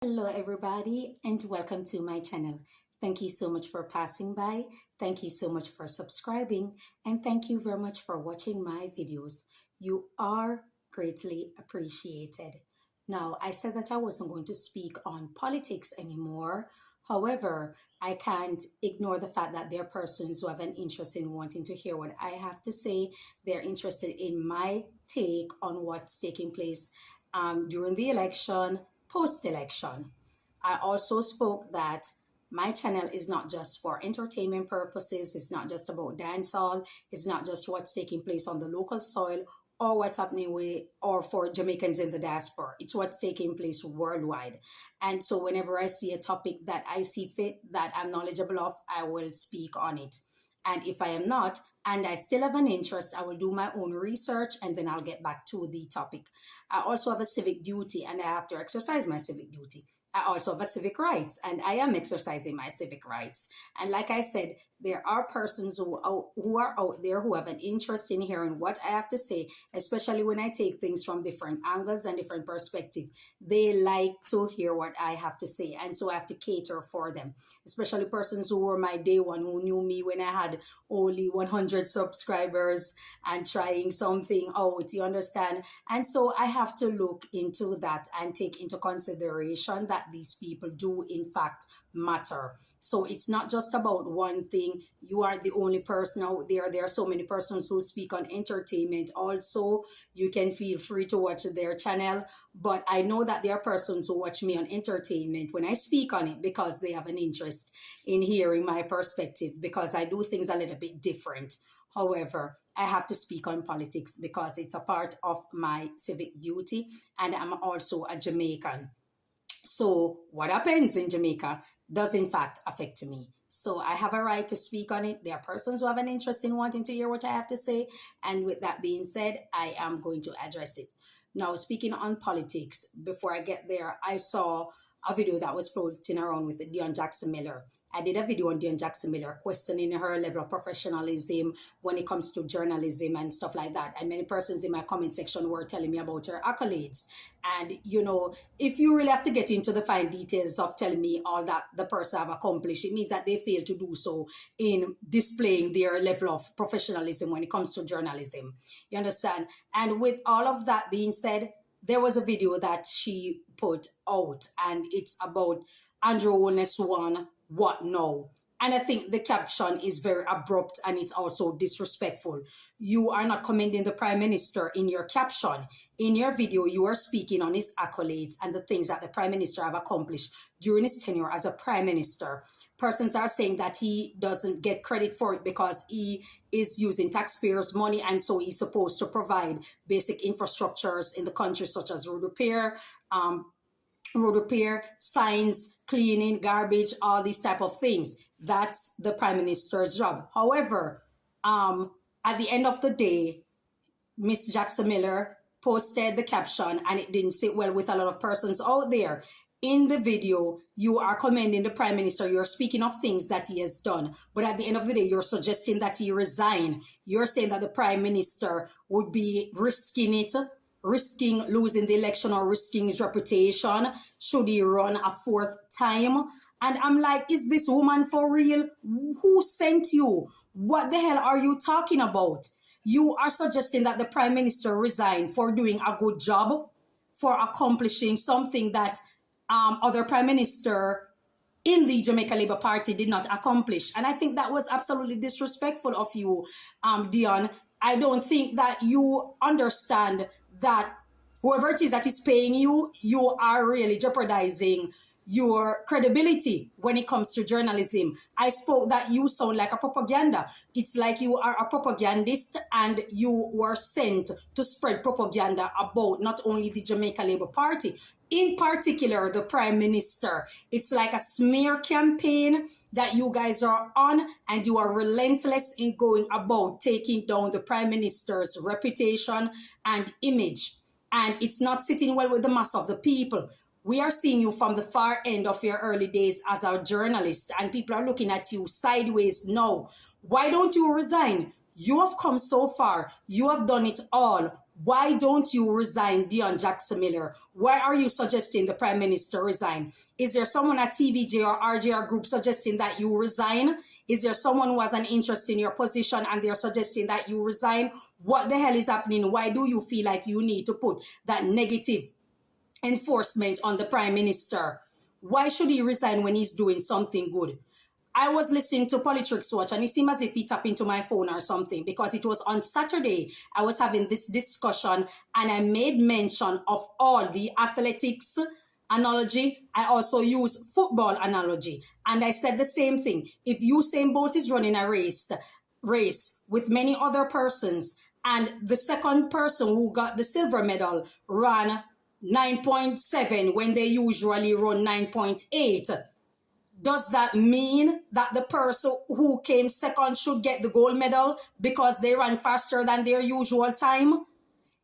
Hello, everybody, and welcome to my channel. Thank you so much for passing by. Thank you so much for subscribing, and thank you very much for watching my videos. You are greatly appreciated. Now, I said that I wasn't going to speak on politics anymore. However, I can't ignore the fact that there are persons who have an interest in wanting to hear what I have to say. They're interested in my take on what's taking place during the election, post-election. I also spoke that my channel is not just for entertainment purposes. It's not just about dancehall. It's not just what's taking place on the local soil or what's happening with or for Jamaicans in the diaspora. It's what's taking place worldwide. And so whenever I see a topic that I see fit that I'm knowledgeable of, I will speak on it. And if I am not, and I still have an interest, I will do my own research and then I'll get back to the topic. I also have a civic duty and I have to exercise my civic duty. I also have a civic rights and I am exercising my civic rights. And like I said, there are persons who are out there who have an interest in hearing what I have to say, especially when I take things from different angles and different perspectives. They like to hear what I have to say. And so I have to cater for them, especially persons who were my day one, who knew me when I had only 100 subscribers and trying something out, you understand? And so I have to look into that and take into consideration that these people do in fact matter. So it's not just about one thing. You are the only person out there. There are so many persons who speak on entertainment also. You can feel free to watch their channel. But I know that there are persons who watch me on entertainment when I speak on it because they have an interest in hearing my perspective because I do things a little bit different. However, I have to speak on politics because it's a part of my civic duty and I'm also a Jamaican. So what happens in Jamaica does in fact affect me. So I have a right to speak on it. There are persons who have an interest in wanting to hear what I have to say. And with that being said, I am going to address it. Now, speaking on politics, before I get there, I saw a video that was floating around with Dione Jackson Miller. I did a video on Dione Jackson Miller questioning her level of professionalism when it comes to journalism and stuff like that. And many persons in my comment section were telling me about her accolades. And, you know, if you really have to get into the fine details of telling me all that the person have accomplished, it means that they fail to do so in displaying their level of professionalism when it comes to journalism. You understand? And with all of that being said, there was a video that she put out and it's about Andrew Holness one, what now? And I think the caption is very abrupt and it's also disrespectful. You are not commending the Prime Minister in your caption. In your video, you are speaking on his accolades and the things that the Prime Minister have accomplished during his tenure as a Prime Minister. Persons are saying that he doesn't get credit for it because he is using taxpayers' money and so he's supposed to provide basic infrastructures in the country such as road repair, signs, cleaning, garbage, all these type of things. That's the Prime Minister's job. However, at the end of the day, Miss Jackson Miller posted the caption and it didn't sit well with a lot of persons out there. In the video, you are commending the Prime Minister. You're speaking of things that he has done. But at the end of the day, you're suggesting that he resign. You're saying that the Prime Minister would be risking it, risking losing the election or risking his reputation should he run a fourth time. And I'm like, is this woman for real? Who sent you? What the hell are you talking about? You are suggesting that the Prime Minister resign for doing a good job, for accomplishing something that other Prime Minister in the Jamaica Labour Party did not accomplish. And I think that was absolutely disrespectful of you, Dion. I don't think that you understand that whoever it is that is paying you, you are really jeopardizing your credibility when it comes to journalism. I spoke that you sound like a propaganda. It's like you are a propagandist and you were sent to spread propaganda about not only the Jamaica Labour Party, in particular the Prime Minister. It's like a smear campaign that you guys are on and you are relentless in going about taking down the Prime Minister's reputation and image. And it's not sitting well with the mass of the people. We are seeing you from the far end of your early days as a journalist and people are looking at you sideways now. Why don't you resign? You have come so far. You have done it all. Why don't you resign, Dione Jackson Miller? Why are you suggesting the Prime Minister resign? Is there someone at TVJ or RJR Group suggesting that you resign? Is there someone who has an interest in your position and they're suggesting that you resign? What the hell is happening? Why do you feel like you need to put that negative enforcement on the Prime Minister? Why should he resign when he's doing something good? I was listening to Politics Watch and it seemed as if he tapped into my phone or something, because it was on Saturday I was having this discussion and I made mention of all the athletics analogy. I also use football analogy. And I said the same thing. If Usain Bolt is running a race with many other persons, and the second person who got the silver medal ran 9.7 when they usually run 9.8, does that mean that the person who came second should get the gold medal because they ran faster than their usual time?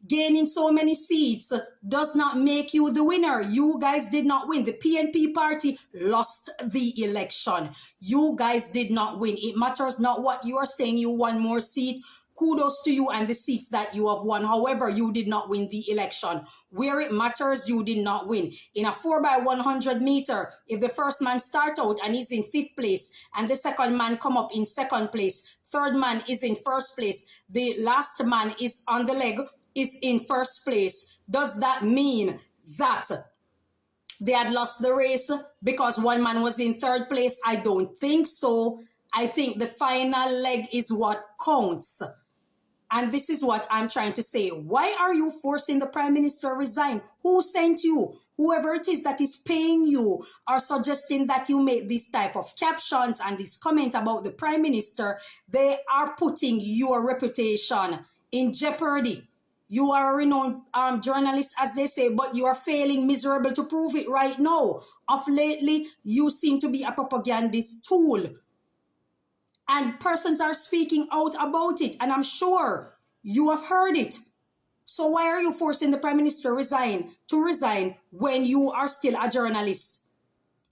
Gaining so many seats does not make you the winner. You guys did not win. The PNP party lost the election. You guys did not win. It matters not what you are saying. You won more seats. Kudos to you and the seats that you have won. However, you did not win the election. Where it matters, you did not win. In a 4x100 meter, if the first man start out and he's in 5th place and the second man come up in 2nd place, third man is in 1st place, the last man is on the leg, is in 1st place, does that mean that they had lost the race because one man was in 3rd place? I don't think so. I think the final leg is what counts. And this is what I'm trying to say. Why are you forcing the Prime Minister to resign? Who sent you? Whoever it is that is paying you are suggesting that you make this type of captions and this comment about the Prime Minister. They are putting your reputation in jeopardy. You are a renowned journalist, as they say, but you are failing miserable to prove it right now. Of lately, you seem to be a propagandist tool. And persons are speaking out about it. And I'm sure you have heard it. So why are you forcing the Prime Minister to resign when you are still a journalist?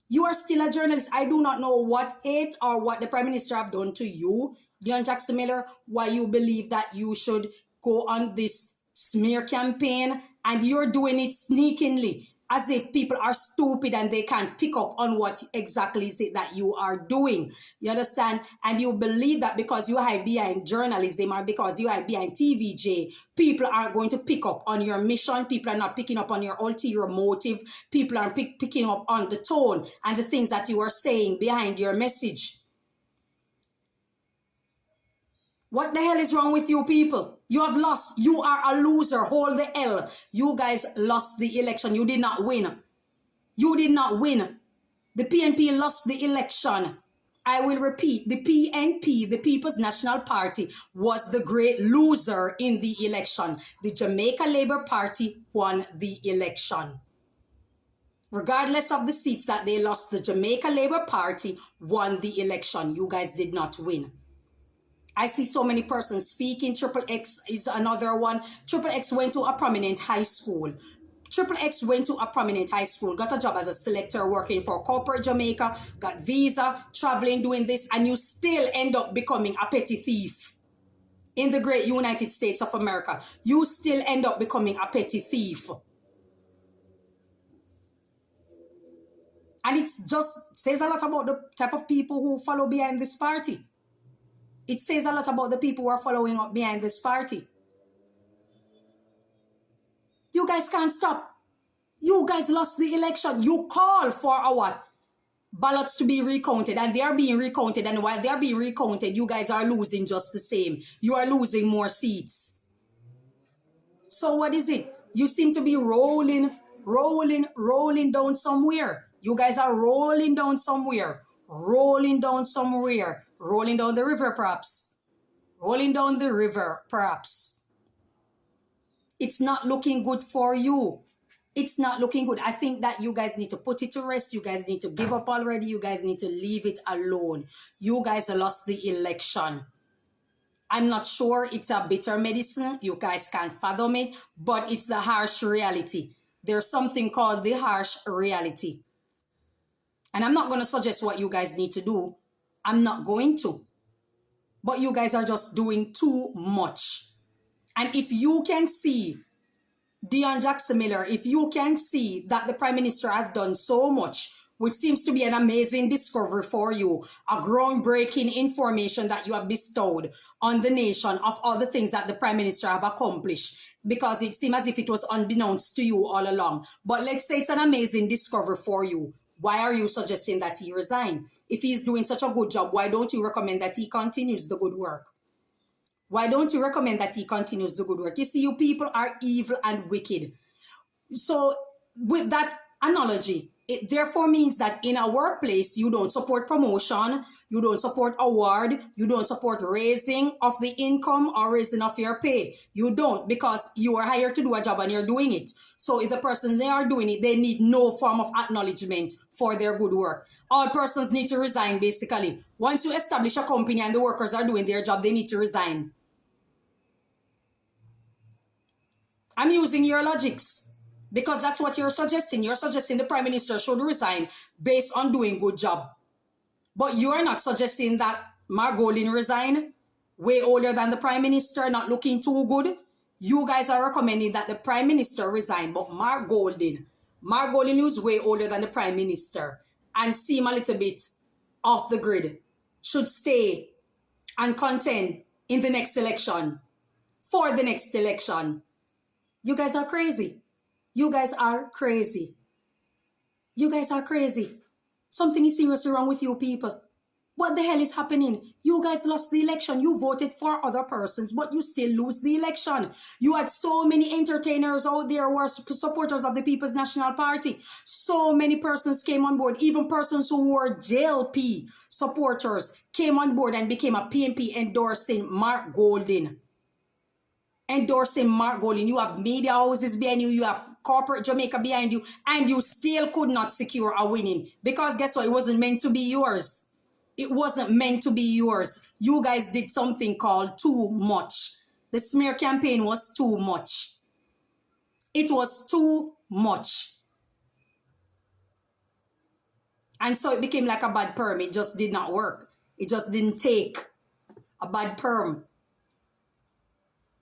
You are still a journalist. I do not know what hate or what the Prime Minister have done to you, Dione Jackson Miller, why you believe that you should go on this smear campaign, and you're doing it sneakingly, as if people are stupid and they can't pick up on what exactly is it that you are doing. You understand? And you believe that because you hide behind journalism or because you hide behind TVJ, people aren't going to pick up on your mission. People are not picking up on your ulterior motive. People are picking up on the tone and the things that you are saying behind your message. What the hell is wrong with you people? You have lost. You are a loser. Hold the L. You guys lost the election. You did not win. You did not win. The PNP lost the election. I will repeat, the PNP, the People's National Party, was the great loser in the election. The Jamaica Labour Party won the election. Regardless of the seats that they lost, the Jamaica Labour Party won the election. You guys did not win. I see so many persons speaking. Triple X is another one. Triple X went to a prominent high school. Triple X went to a prominent high school, got a job as a selector working for corporate Jamaica, got visa, traveling, doing this, and you still end up becoming a petty thief. In the great United States of America, you still end up becoming a petty thief. And it just says a lot about the type of people who follow behind this party. It says a lot about the people who are following up behind this party. You guys can't stop. You guys lost the election. You call for a what? Ballots to be recounted, and they are being recounted. And while they are being recounted, you guys are losing just the same. You are losing more seats. So what is it? You seem to be rolling down somewhere. You guys are rolling down somewhere. Rolling down the river, perhaps. Rolling down the river, perhaps. It's not looking good for you. It's not looking good. I think that you guys need to put it to rest. You guys need to give up already. You guys need to leave it alone. You guys lost the election. I'm not sure it's a bitter medicine. You guys can't fathom it, but it's the harsh reality. There's something called the harsh reality. And I'm not going to suggest what you guys need to do. I'm not going to. But you guys are just doing too much. And if you can see Dione Jackson Miller, if you can see that the Prime Minister has done so much, which seems to be an amazing discovery for you, a groundbreaking information that you have bestowed on the nation of all the things that the Prime Minister have accomplished, because it seemed as if it was unbeknownst to you all along. But let's say it's an amazing discovery for you. Why are you suggesting that he resign? If he's doing such a good job, why don't you recommend that he continues the good work? Why don't you recommend that he continues the good work? You see, you people are evil and wicked. So with that analogy, it therefore means that in a workplace, you don't support promotion, you don't support award, you don't support raising of the income or raising of your pay. You don't, because you are hired to do a job and you're doing it. So if the persons they are doing it, they need no form of acknowledgement for their good work. All persons need to resign, basically. Once you establish a company and the workers are doing their job, they need to resign. I'm using your logics because that's what you're suggesting. You're suggesting the Prime Minister should resign based on doing good job. But you are not suggesting that Mark Golding resign, way older than the Prime Minister, not looking too good. You guys are recommending that the Prime Minister resign, but Mark Golding, who's way older than the Prime Minister and seem a little bit off the grid, should stay and contend in the next election, for the next election. You guys are crazy. You guys are crazy. You guys are crazy. Something is seriously wrong with you people. What the hell is happening? You guys lost the election. You voted for other persons, but you still lose the election. You had so many entertainers out there who are supporters of the People's National Party. So many persons came on board. Even persons who were JLP supporters came on board and became a PNP endorsing Mark Golding. Endorsing Mark Golding. You have media houses behind you, you have corporate Jamaica behind you, and you still could not secure a winning. Because guess what? It wasn't meant to be yours. It wasn't meant to be yours. You guys did something called too much. The smear campaign was too much. It was too much. And so it became like a bad perm. It just did not work. It just didn't take. A bad perm.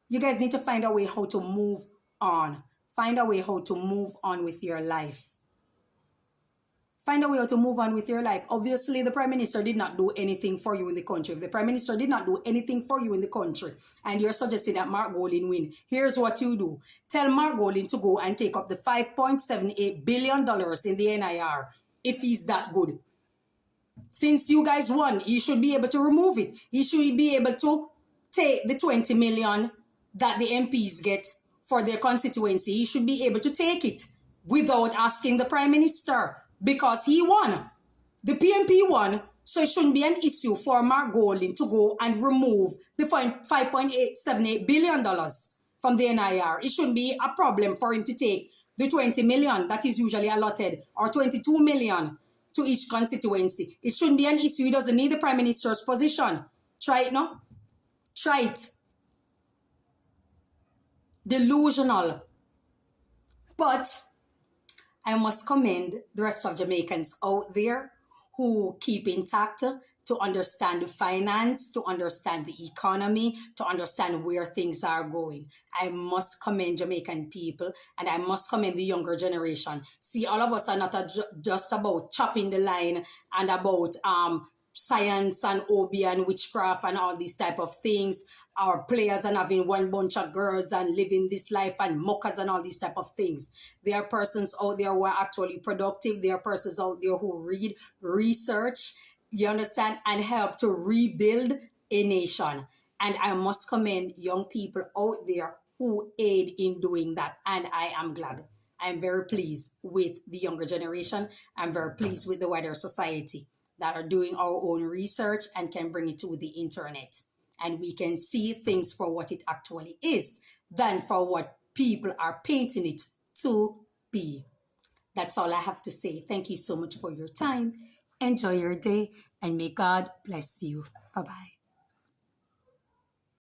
You guys need to find a way how to move on. Find a way how to move on with your life. Find a way how to move on with your life. Obviously, the Prime Minister did not do anything for you in the country. If the Prime Minister did not do anything for you in the country, and you're suggesting that Mark Golding win, here's what you do. Tell Mark Golding to go and take up the $5.78 billion in the NIR, if he's that good. Since you guys won, he should be able to remove it. He should be able to take the 20 million that the MPs get for their constituency. He should be able to take it without asking the Prime Minister, because he won. The PNP won, so it shouldn't be an issue for Mark Golding to go and remove the $5.878 billion from the NIR. It shouldn't be a problem for him to take the 20 million that is usually allotted, or 22 million to each constituency. It shouldn't be an issue. He doesn't need the Prime Minister's position. Try it now. Try it. Delusional. But I must commend the rest of Jamaicans out there who keep intact, to understand the finance, to understand the economy, to understand where things are going. I must commend Jamaican people, and I must commend the younger generation. See, all of us are not just about chopping the line and about science and obi and witchcraft and all these type of things. Our players and having one bunch of girls and living this life and mockers and all these type of things. There are persons out there who are actually productive. There are persons out there who read, research, you understand, and help to rebuild a nation. And I must commend young people out there who aid in doing that. And I am glad. I'm very pleased with the younger generation. I'm very pleased with the wider society that are doing our own research and can bring it to the internet. And we can see things for what it actually is than for what people are painting it to be. That's all I have to say. Thank you so much for your time. Enjoy your day, and may God bless you. Bye-bye.